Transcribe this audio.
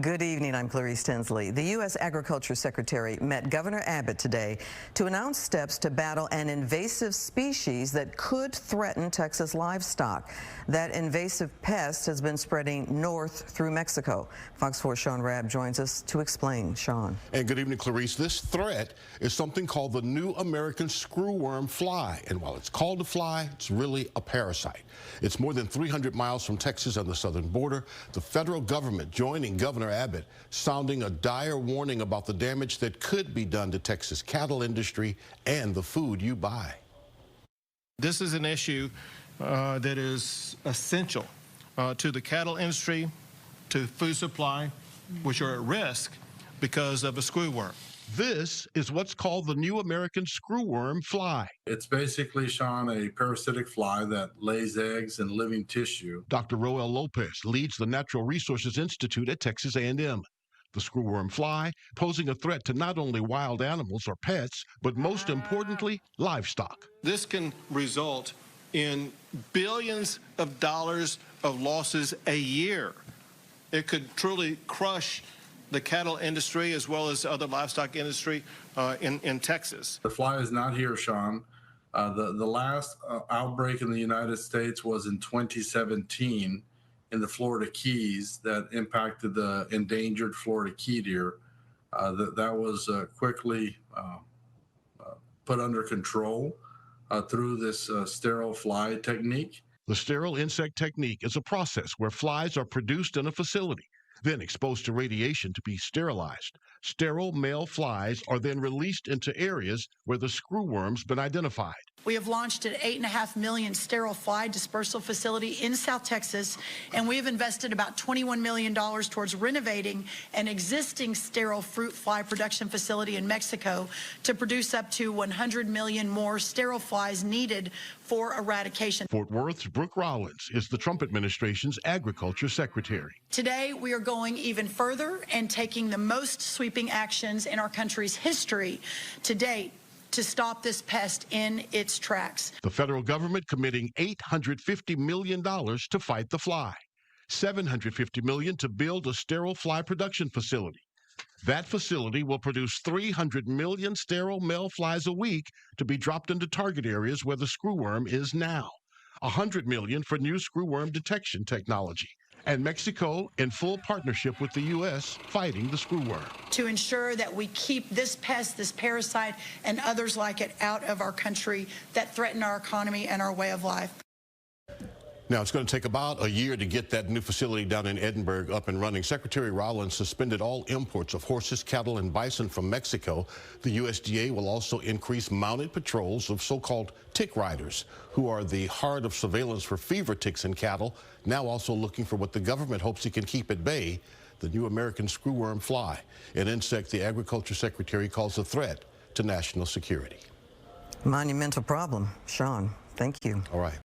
Good evening. I'm Clarice Tinsley. The U.S. Agriculture Secretary met Governor Abbott today to announce steps to battle an invasive species that could threaten Texas livestock. That invasive pest has been spreading north through Mexico. Fox 4's Sean Rabb joins us to explain. Sean. And good evening, Clarice. This threat is something called the new American screwworm fly. And while it's called a fly, it's really a parasite. It's more than 300 miles from Texas on the southern border. The federal government joining Governor Abbott, sounding a dire warning about the damage that could be done to Texas cattle industry and the food you buy. This is an issue that is essential to the cattle industry, to food supply, which are at risk because of a screwworm. This is what's called the new American screwworm fly. It's basically, Sean, a parasitic fly that lays eggs in living tissue. Dr. Roel Lopez leads the Natural Resources Institute at Texas A&M. The screwworm fly posing a threat to not only wild animals or pets, but most importantly, livestock. This can result in billions of dollars of losses a year. It could truly crush the cattle industry as well as other livestock industry in Texas. The fly is not here, Sean. The last outbreak in the United States was in 2017 in the Florida Keys that impacted the endangered Florida key deer. That was quickly put under control through this sterile fly technique. The sterile insect technique is a process where flies are produced in a facility, then exposed to radiation to be sterilized. Sterile male flies are then released into areas where the screwworm's been identified. We have launched an $8.5 million sterile fly dispersal facility in South Texas, and we have invested about $21 million towards renovating an existing sterile fruit fly production facility in Mexico to produce up to 100 million more sterile flies needed for eradication. Fort Worth's Brooke Rollins is the Trump administration's agriculture secretary. Today, we are going even further and taking the most sweeping actions in our country's history to date to stop this pest in its tracks. The federal government committing $850 million to fight the fly, $750 million to build a sterile fly production facility. That facility will produce 300 million sterile male flies a week to be dropped into target areas where the screwworm is now. 100 million for new screwworm detection technology. And Mexico in full partnership with the U.S. fighting the screwworm. To ensure that we keep this pest, this parasite, and others like it out of our country that threaten our economy and our way of life. Now, it's going to take about a year to get that new facility down in Edinburgh up and running. Secretary Rollins suspended all imports of horses, cattle, and bison from Mexico. The USDA will also increase mounted patrols of so-called tick riders, who are the heart of surveillance for fever ticks in cattle, now also looking for what the government hopes it can keep at bay, the new American screwworm fly, an insect the Agriculture Secretary calls a threat to national security. Monumental problem. Sean, thank you. All right.